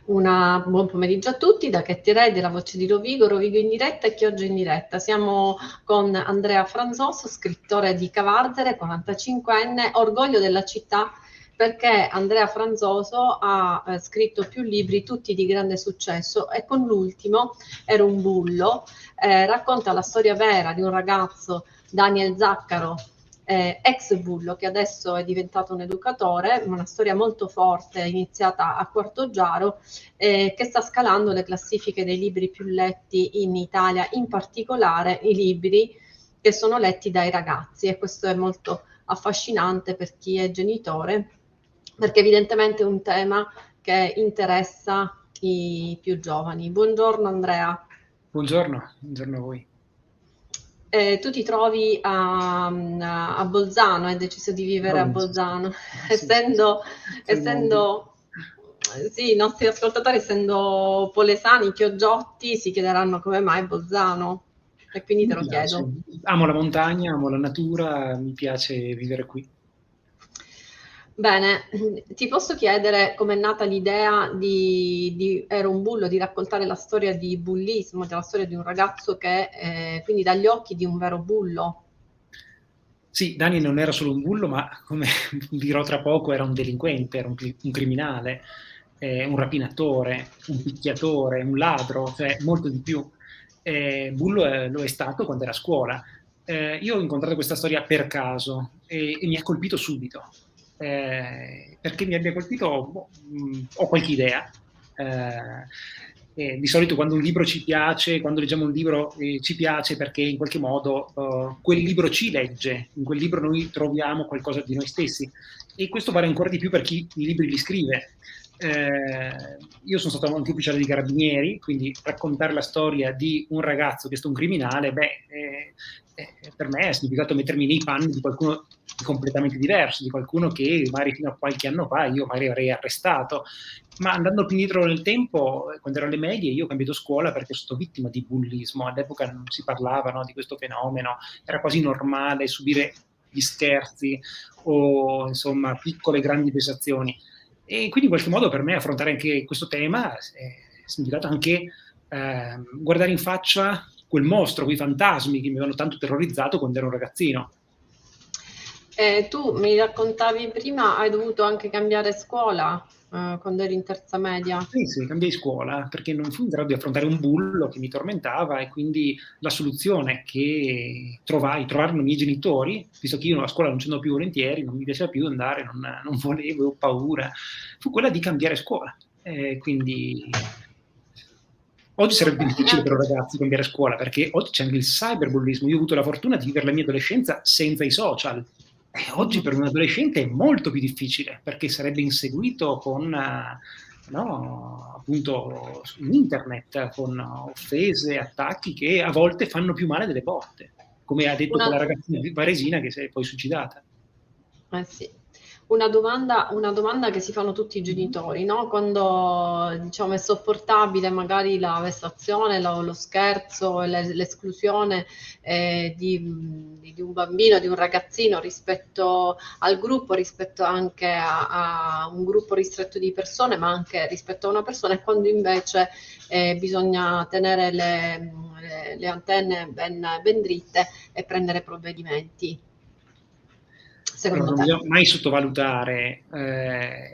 Buon pomeriggio a tutti da Ketty della Voce di Rovigo, Rovigo in diretta e Chioggia in diretta. Siamo con Andrea Franzoso, scrittore di Cavarzere, 45enne, orgoglio della città, perché Andrea Franzoso ha scritto più libri, tutti di grande successo, e con l'ultimo, Ero un bullo, racconta la storia vera di un ragazzo, Daniel Zaccaro, ex bullo, che adesso è diventato un educatore, una storia molto forte, iniziata a Quartogiaro, che sta scalando le classifiche dei libri più letti in Italia, in particolare i libri che sono letti dai ragazzi, e questo è molto affascinante per chi è genitore, perché evidentemente è un tema che interessa i più giovani. Buongiorno Andrea. Buongiorno a voi. Tu ti trovi a Bolzano, hai deciso di vivere a Provenza, sì. Bolzano, Sì, sì, sì. Siamo- sì, i nostri ascoltatori, essendo polesani, chiogiotti, si chiederanno come mai Bolzano, e quindi te Mi lo piace, chiedo. amo la montagna, amo la natura, mi piace vivere qui. Bene, ti posso chiedere com'è nata l'idea di Ero un bullo, di raccontare la storia di bullismo, della storia di un ragazzo che, quindi dagli occhi di un vero bullo. Sì, Dani non era solo un bullo, ma come dirò tra poco, era un delinquente, era un criminale, un rapinatore, un picchiatore, un ladro, cioè molto di più. Bullo lo è stato quando era a scuola. Io ho incontrato questa storia per caso e mi ha colpito subito. Perché mi abbia colpito, boh, ho qualche idea. Eh, di solito quando un libro ci piace, quando leggiamo un libro ci piace perché in qualche modo quel libro ci legge, in quel libro noi troviamo qualcosa di noi stessi e questo vale ancora di più per chi i libri li scrive. Io sono stato anche ufficiale di carabinieri, quindi raccontare la storia di un ragazzo che è stato un criminale, per me ha significato mettermi nei panni di qualcuno di completamente diverso, di qualcuno che magari fino a qualche anno fa io magari avrei arrestato. Ma andando più indietro nel tempo, quando ero alle medie, io ho cambiato scuola perché sono stato vittima di bullismo. All'epoca non si parlava, no, di questo fenomeno, era quasi normale subire gli scherzi o insomma piccole grandi vessazioni. E quindi in qualche modo per me affrontare anche questo tema è significato anche guardare in faccia quel mostro, quei fantasmi che mi avevano tanto terrorizzato quando ero un ragazzino. Tu mi raccontavi prima, hai dovuto anche cambiare scuola, quando eri in terza media. Sì, sì, cambiai scuola perché non fui in grado di affrontare un bullo che mi tormentava e quindi la soluzione che trovarono i miei genitori, visto che io a scuola non ci andavo più volentieri, non mi piaceva più andare, non volevo, avevo paura, fu quella di cambiare scuola. Quindi oggi sarebbe più difficile per un ragazzo cambiare scuola perché oggi c'è anche il cyberbullismo. Io ho avuto la fortuna di vivere la mia adolescenza senza i social. E oggi per un adolescente è molto più difficile perché sarebbe inseguito con, no, appunto, su internet, con offese, attacchi che a volte fanno più male delle botte, come ha detto Una, quella ragazzina varesina che si è poi suicidata. sì. Una domanda che si fanno tutti i genitori, no? Quando diciamo è sopportabile magari la vessazione, lo scherzo, l'esclusione di un bambino, di un ragazzino rispetto al gruppo, rispetto anche a un gruppo ristretto di persone, ma anche rispetto a una persona, e quando invece bisogna tenere le antenne ben dritte e prendere provvedimenti, Allora, secondo non te? bisogna mai sottovalutare,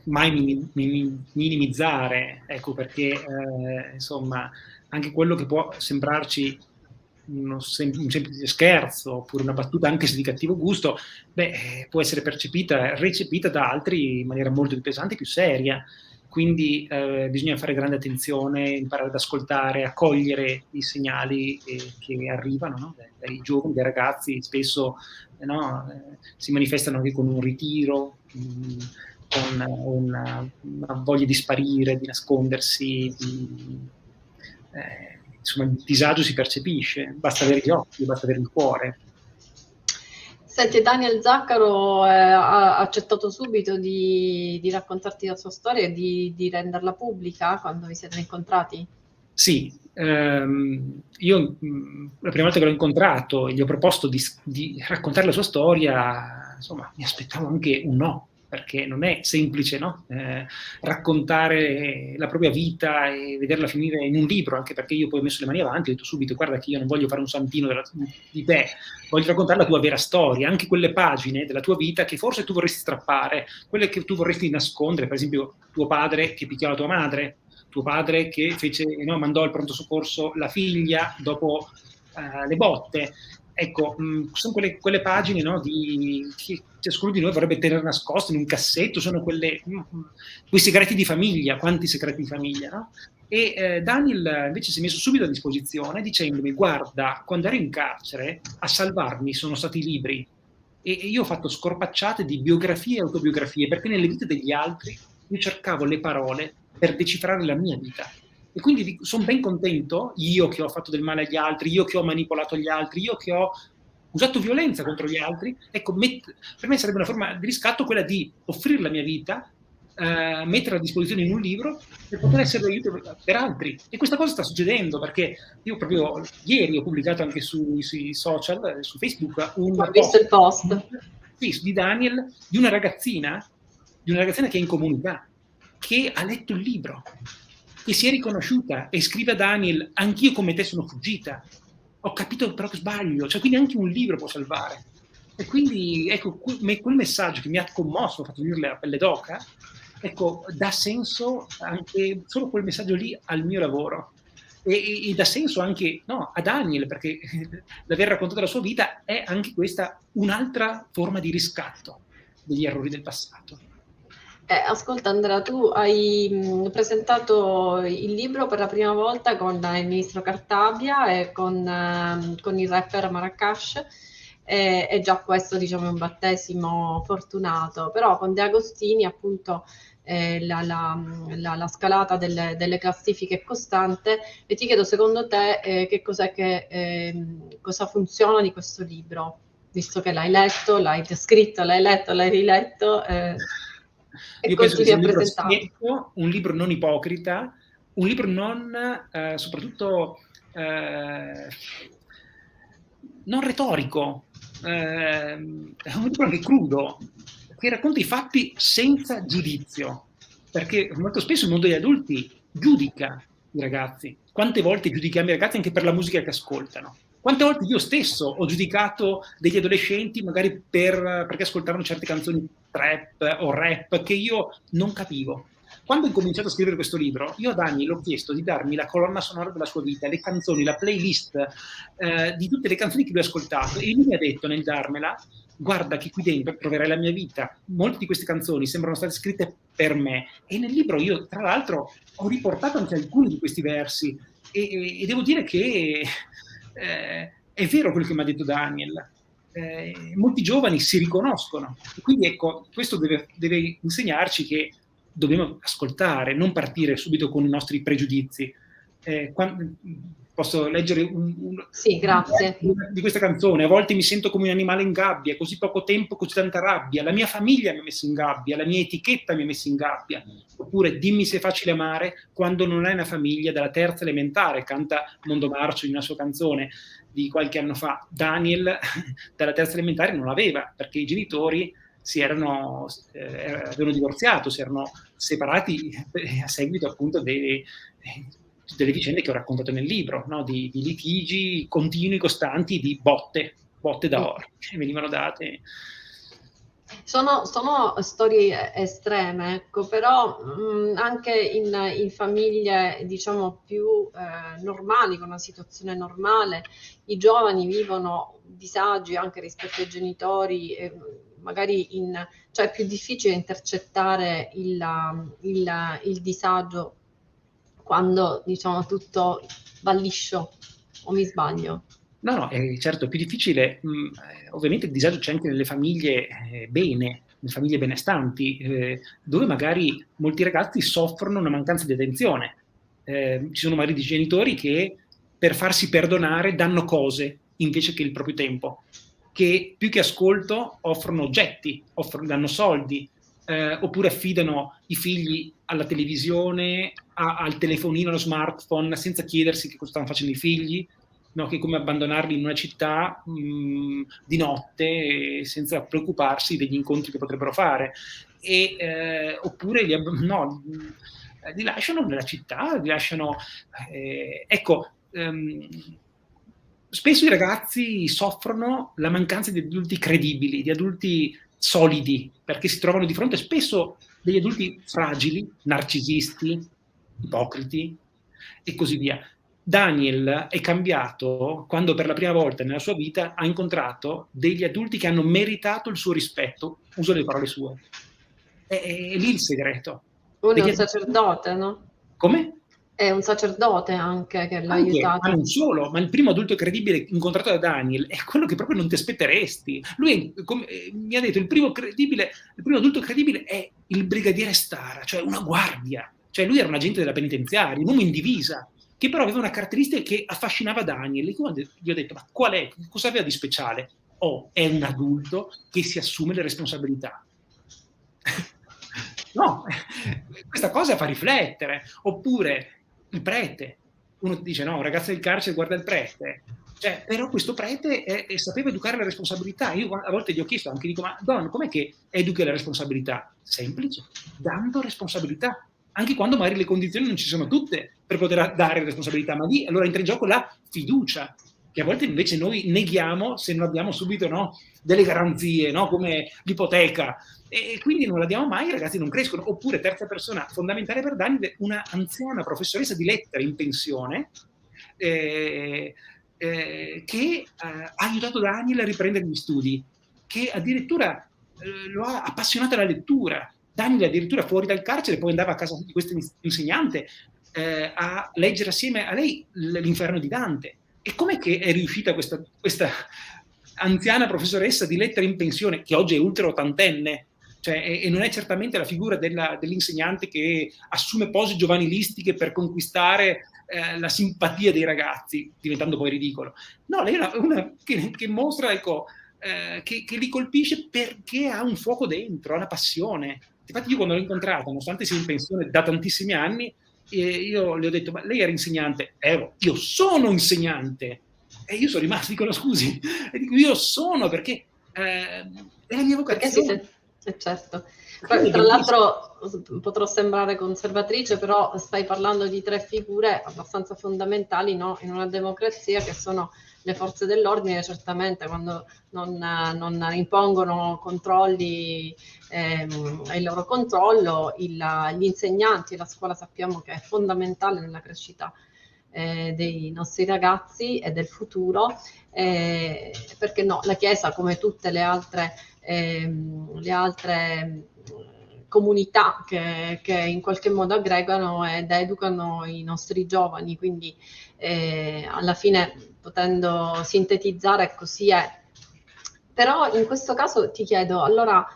mai minimizzare, ecco perché insomma anche quello che può sembrarci un semplice scherzo oppure una battuta anche se di cattivo gusto, può essere recepita da altri in maniera molto più pesante, più seria. Quindi bisogna fare grande attenzione, imparare ad ascoltare, a cogliere i segnali che arrivano, no? Dai giovani, dai ragazzi, spesso no? Si manifestano anche con un ritiro, con una voglia di sparire, di nascondersi, insomma il disagio si percepisce, basta avere gli occhi, basta avere il cuore. Senti, Daniel Zaccaro ha accettato subito di raccontarti la sua storia e di renderla pubblica quando vi siete incontrati? Sì, io la prima volta che l'ho incontrato e gli ho proposto di raccontare la sua storia, insomma, mi aspettavo anche un no. perché non è semplice, no? Raccontare la propria vita e vederla finire in un libro, anche perché io poi ho messo le mani avanti e ho detto subito: guarda che io non voglio fare un santino di te, voglio raccontare la tua vera storia, anche quelle pagine della tua vita che forse tu vorresti strappare, quelle che tu vorresti nascondere, per esempio tuo padre che picchiava tua madre, tuo padre che mandò al pronto soccorso la figlia dopo le botte. Ecco, sono quelle pagine, no, che ciascuno di noi vorrebbe tenere nascoste in un cassetto, sono quei segreti di famiglia, quanti segreti di famiglia, no? E Daniel invece si è messo subito a disposizione dicendomi: guarda, quando ero in carcere a salvarmi sono stati i libri, e io ho fatto scorpacciate di biografie e autobiografie, perché nelle vite degli altri io cercavo le parole per decifrare la mia vita. E quindi sono ben contento, io che ho fatto del male agli altri, io che ho manipolato gli altri, io che ho usato violenza contro gli altri. Ecco, per me sarebbe una forma di riscatto quella di offrire la mia vita, metterla a disposizione in un libro per poter essere d'aiuto per altri. E questa cosa sta succedendo, perché io proprio ieri ho pubblicato anche sui social, su Facebook, ho visto il post di Daniel, di una ragazzina che è in comunità, che ha letto il libro, che si è riconosciuta e scrive a Daniel: anch'io come te sono fuggita, ho capito però che sbaglio, cioè quindi anche un libro può salvare. E quindi ecco, quel messaggio che mi ha commosso, ha fatto venire la pelle d'oca, ecco, dà senso anche solo quel messaggio lì al mio lavoro, e dà senso anche, no, a Daniel, perché l'aver raccontato la sua vita è anche questa un'altra forma di riscatto degli errori del passato. Ascolta Andrea, tu hai presentato il libro per la prima volta con il ministro Cartabia e con il rapper Marracash, e già questo, diciamo, è un battesimo fortunato, però con De Agostini appunto la scalata delle classifiche è costante, e ti chiedo, secondo te, che cos'è cosa funziona di questo libro, visto che l'hai letto, l'hai scritto, l'hai letto, l'hai riletto. Io penso che sia un libro stretto, un libro non ipocrita, un libro non, soprattutto, non retorico, è un libro anche crudo, che racconta i fatti senza giudizio, perché molto spesso il mondo degli adulti giudica i ragazzi. Quante volte giudichiamo i ragazzi anche per la musica che ascoltano? Quante volte io stesso ho giudicato degli adolescenti magari perché ascoltavano certe canzoni trap o rap che io non capivo. Quando ho incominciato a scrivere questo libro, io a Dani l'ho chiesto di darmi la colonna sonora della sua vita, le canzoni, la playlist di tutte le canzoni che lui ha ascoltato, e lui mi ha detto nel darmela: guarda che qui dentro troverai la mia vita, molte di queste canzoni sembrano state scritte per me. E nel libro io, tra l'altro, ho riportato anche alcuni di questi versi, e devo dire che è vero quello che mi ha detto Daniel. Molti giovani si riconoscono, e quindi ecco, questo deve insegnarci che dobbiamo ascoltare, non partire subito con i nostri pregiudizi. Posso leggere sì, grazie. di questa canzone: a volte mi sento come un animale in gabbia, così poco tempo, così tanta rabbia, la mia famiglia mi ha messo in gabbia, la mia etichetta mi ha messo in gabbia. Oppure dimmi se è facile amare quando non hai una famiglia, dalla terza elementare, canta Mondo Marcio in una sua canzone di qualche anno fa. Daniel dalla terza elementare non l'aveva, perché i genitori avevano divorziato, si erano separati a seguito appunto delle vicende che ho raccontato nel libro, no? di litigi continui, costanti, di botte d'oro che venivano date. Sono storie estreme, ecco, però anche in famiglie, diciamo, più normali, con una situazione normale, i giovani vivono disagi anche rispetto ai genitori, magari cioè è più difficile intercettare il disagio quando, diciamo, tutto va liscio, o mi sbaglio? No, certo, è più difficile. Ovviamente il disagio c'è anche nelle famiglie nelle famiglie benestanti, dove magari molti ragazzi soffrono una mancanza di attenzione. Ci sono magari dei genitori che, per farsi perdonare, danno cose invece che il proprio tempo, che più che ascolto offrono oggetti, danno soldi, oppure affidano i figli alla televisione, al telefonino, allo smartphone, senza chiedersi che cosa stanno facendo i figli. No, che è come abbandonarli in una città di notte, senza preoccuparsi degli incontri che potrebbero fare. oppure li lasciano nella città, li lasciano... ecco, spesso i ragazzi soffrono la mancanza di adulti credibili, di adulti solidi, perché si trovano di fronte spesso degli adulti fragili, narcisisti, ipocriti e così via. Daniel è cambiato quando per la prima volta nella sua vita ha incontrato degli adulti che hanno meritato il suo rispetto, uso le parole sue. È lì il segreto. Uno è un sacerdote, no? Come? È un sacerdote anche che l'ha aiutato. Ma non solo, ma il primo adulto credibile incontrato da Daniel è quello che proprio non ti aspetteresti. Lui mi ha detto il primo adulto credibile è il brigadiere Stara, cioè una guardia. Cioè lui era un agente della penitenziaria, un uomo in divisa, che però aveva una caratteristica che affascinava Daniel. E gli ho detto, ma qual è? Cosa aveva di speciale? È un adulto che si assume le responsabilità. No, questa cosa fa riflettere. Oppure il prete. Uno dice, no, un ragazzo del carcere guarda il prete. Cioè, però questo prete sapeva educare la responsabilità. Io a volte gli ho chiesto, anche dico, ma Don, com'è che educhi la responsabilità? Semplice, dando responsabilità. Anche quando magari le condizioni non ci sono tutte per poter dare responsabilità, ma lì allora entra in gioco la fiducia, che a volte invece noi neghiamo se non abbiamo subito, no, delle garanzie, no, come l'ipoteca, e quindi non la diamo mai, i ragazzi non crescono. Oppure terza persona fondamentale per Daniel, una anziana professoressa di lettere in pensione che ha aiutato Daniel a riprendere gli studi, che addirittura lo ha appassionato alla lettura. Daniel addirittura fuori dal carcere poi andava a casa di questo insegnante a leggere assieme a lei l'Inferno di Dante. E com'è che è riuscita questa anziana professoressa di lettere in pensione, che oggi è ultra ottantenne, cioè, e non è certamente la figura dell'insegnante che assume pose giovanilistiche per conquistare la simpatia dei ragazzi, diventando poi ridicolo. No, lei è una che mostra, ecco, che li colpisce perché ha un fuoco dentro, ha una passione. Infatti io quando l'ho incontrata, nonostante sia in pensione da tantissimi anni, io le ho detto, ma lei era insegnante? Io sono insegnante. E io sono rimasto, dico, no, scusi, e dico, io sono, perché è la mia vocazione. Certo. Tra l'altro potrò sembrare conservatrice, però stai parlando di tre figure abbastanza fondamentali, no, in una democrazia, che sono le forze dell'ordine. Certamente quando non impongono controlli il loro controllo, gli insegnanti, la scuola sappiamo che è fondamentale nella crescita dei nostri ragazzi e del futuro, perché no, la Chiesa, come tutte le altre comunità che in qualche modo aggregano ed educano i nostri giovani, quindi alla fine, potendo sintetizzare, così è. Però in questo caso ti chiedo, allora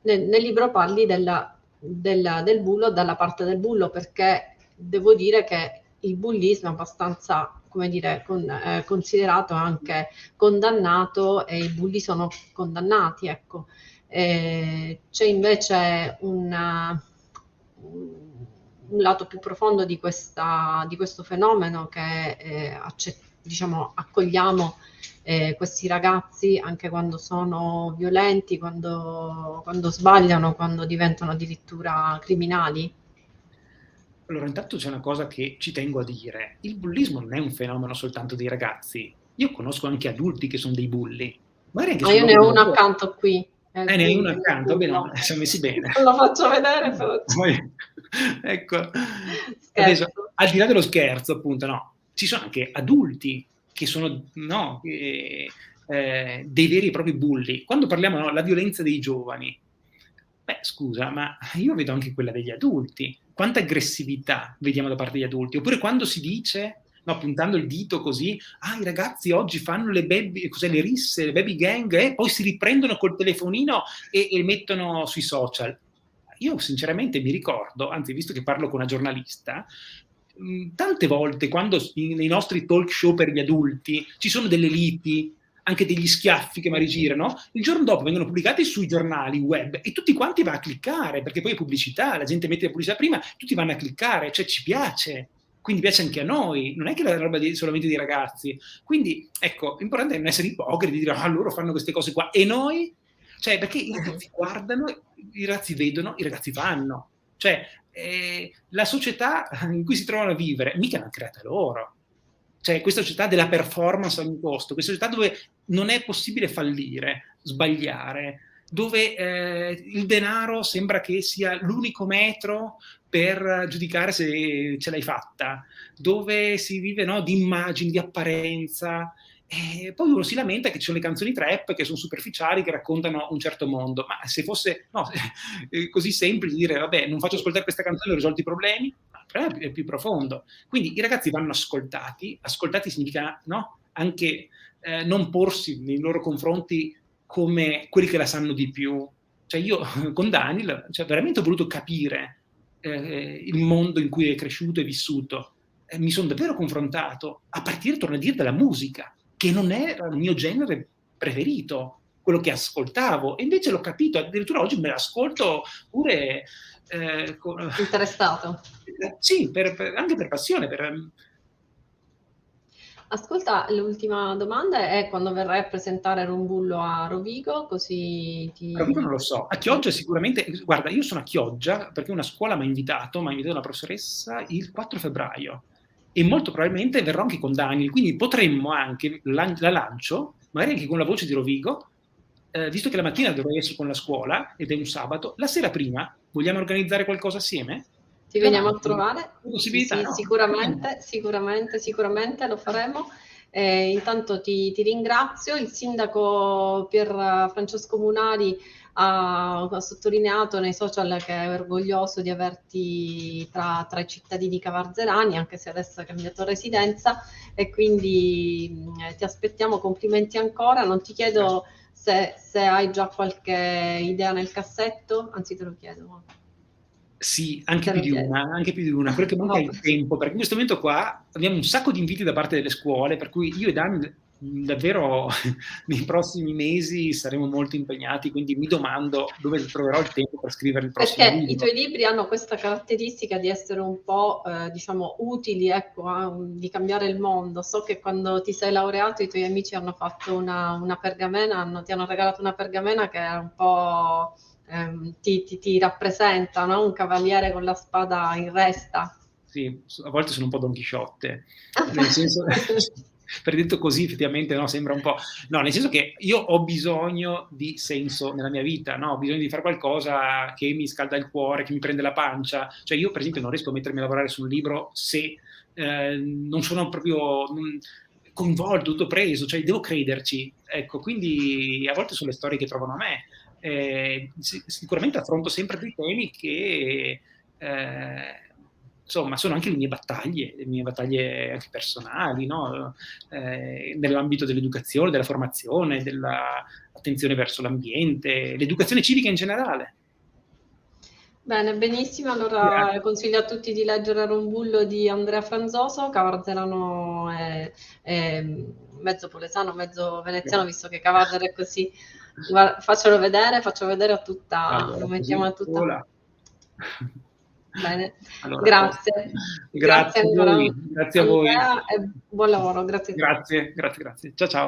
nel libro parli del bullo, dalla parte del bullo, perché devo dire che il bullismo è abbastanza, come dire, considerato anche condannato, e i bulli sono condannati, ecco. C'è invece un lato più profondo di questo fenomeno, che diciamo, accogliamo questi ragazzi anche quando sono violenti, quando sbagliano, quando diventano addirittura criminali. Allora, intanto c'è una cosa che ci tengo a dire. Il bullismo non è un fenomeno soltanto dei ragazzi. Io conosco anche adulti che sono dei bulli. Io ne ho uno accanto qui. Ne hai uno accanto? Bene, siamo messi bene. Non lo faccio vedere, però. Ecco. Adesso, al di là dello scherzo, appunto, no, ci sono anche adulti che sono, no, dei veri e propri bulli. Quando parliamo della violenza dei giovani, scusa, ma io vedo anche quella degli adulti. Quanta aggressività vediamo da parte degli adulti? Oppure quando si dice, no, puntando il dito così, i ragazzi oggi fanno le risse, le baby gang, e poi si riprendono col telefonino e mettono sui social. Io sinceramente mi ricordo, anzi, visto che parlo con una giornalista, tante volte quando nei nostri talk show per gli adulti ci sono delle liti, anche degli schiaffi che magari girano, il giorno dopo vengono pubblicati sui giornali web e tutti quanti vanno a cliccare, perché poi è pubblicità, la gente mette la pubblicità prima, tutti vanno a cliccare, cioè ci piace, quindi piace anche a noi, non è che la roba solamente dei ragazzi. Quindi ecco, l'importante è non essere ipocriti, dire loro fanno queste cose qua e noi Cioè, perché i Mh-mh. ragazzi guardano, i ragazzi vedono, i ragazzi fanno. Cioè, la società in cui si trovano a vivere mica l'han creata loro. Cioè, questa società della performance a ogni costo, questa società dove non è possibile fallire, sbagliare, dove il denaro sembra che sia l'unico metro per giudicare se ce l'hai fatta, dove si vive, no, di immagini, di apparenza, e poi uno si lamenta che ci sono le canzoni trap che sono superficiali, che raccontano un certo mondo, ma se fosse, no, così semplice dire vabbè, non faccio ascoltare questa canzone, ho risolto i problemi, ma il problema è più profondo. Quindi i ragazzi vanno ascoltati, ascoltati significa, no, anche non porsi nei loro confronti come quelli che la sanno di più. Cioè io con Daniel, cioè, veramente ho voluto capire il mondo in cui è cresciuto e vissuto. Mi sono davvero confrontato, a partire, torno a dire, dalla musica, che non era il mio genere preferito, quello che ascoltavo, e invece l'ho capito, addirittura oggi me l'ascolto pure Interessato. sì, anche per passione, Ascolta, l'ultima domanda è quando verrai a presentare Rumbullo a Rovigo, così Rovigo ti... non lo so, a Chioggia sicuramente, guarda, io sono a Chioggia perché una scuola m'ha invitato una professoressa il 4 febbraio e molto probabilmente verrò anche con Daniel, quindi potremmo anche, la lancio, magari anche con la voce di Rovigo, visto che la mattina dovrei essere con la scuola ed è un sabato, la sera prima vogliamo organizzare qualcosa assieme? Ti La veniamo a lancio, trovare? Sì, possibilità, sì, no? sicuramente lo faremo. Intanto ti ringrazio. Il sindaco Pier Francesco Munari ha sottolineato nei social che è orgoglioso di averti tra i cittadini cavarzerani, anche se adesso hai cambiato residenza, e quindi ti aspettiamo, complimenti ancora. Non ti chiedo se hai già qualche idea nel cassetto, anzi te lo chiedo. Sì, anche Te più lo di chiedo. una, anche più di una. Quello che manca è Vabbè. il tempo, perché in questo momento qua abbiamo un sacco di inviti da parte delle scuole, per cui io e Dan davvero nei prossimi mesi saremo molto impegnati, quindi mi domando dove troverò il tempo per scrivere il prossimo Perché i libro. tuoi libri hanno questa caratteristica di essere un po', diciamo, utili, ecco, di cambiare il mondo. So che quando ti sei laureato i tuoi amici hanno fatto una pergamena, ti hanno regalato una pergamena che è un po', ti rappresenta, no? Un cavaliere con la spada in resta. Sì, a volte sono un po' Don Chisciotte, nel senso, per detto così effettivamente no, sembra un po'... No, nel senso che io ho bisogno di senso nella mia vita, no? Ho bisogno di fare qualcosa che mi scalda il cuore, che mi prende la pancia. Cioè io per esempio non riesco a mettermi a lavorare sul libro se non sono proprio coinvolto, tutto preso, cioè devo crederci. Ecco, quindi a volte sono le storie che trovano a me. Sicuramente affronto sempre dei temi che insomma sono anche le mie battaglie anche personali, no? Nell'ambito dell'educazione, della formazione, dell'attenzione verso l'ambiente, l'educazione civica in generale. Bene, benissimo. Allora Grazie. consiglio a tutti di leggere Rombullo di Andrea Franzoso. Cavarzerano è mezzo polesano, mezzo veneziano, visto che Cavarzero è così. Guarda, faccio vedere a tutta, Allora, lo mettiamo così a tutta. vola. Bene, Allora, a posto. grazie. Grazie Grazie a ancora voi, grazie a voi. Andrea e buon lavoro. Grazie a te. Grazie, grazie, grazie. Ciao ciao.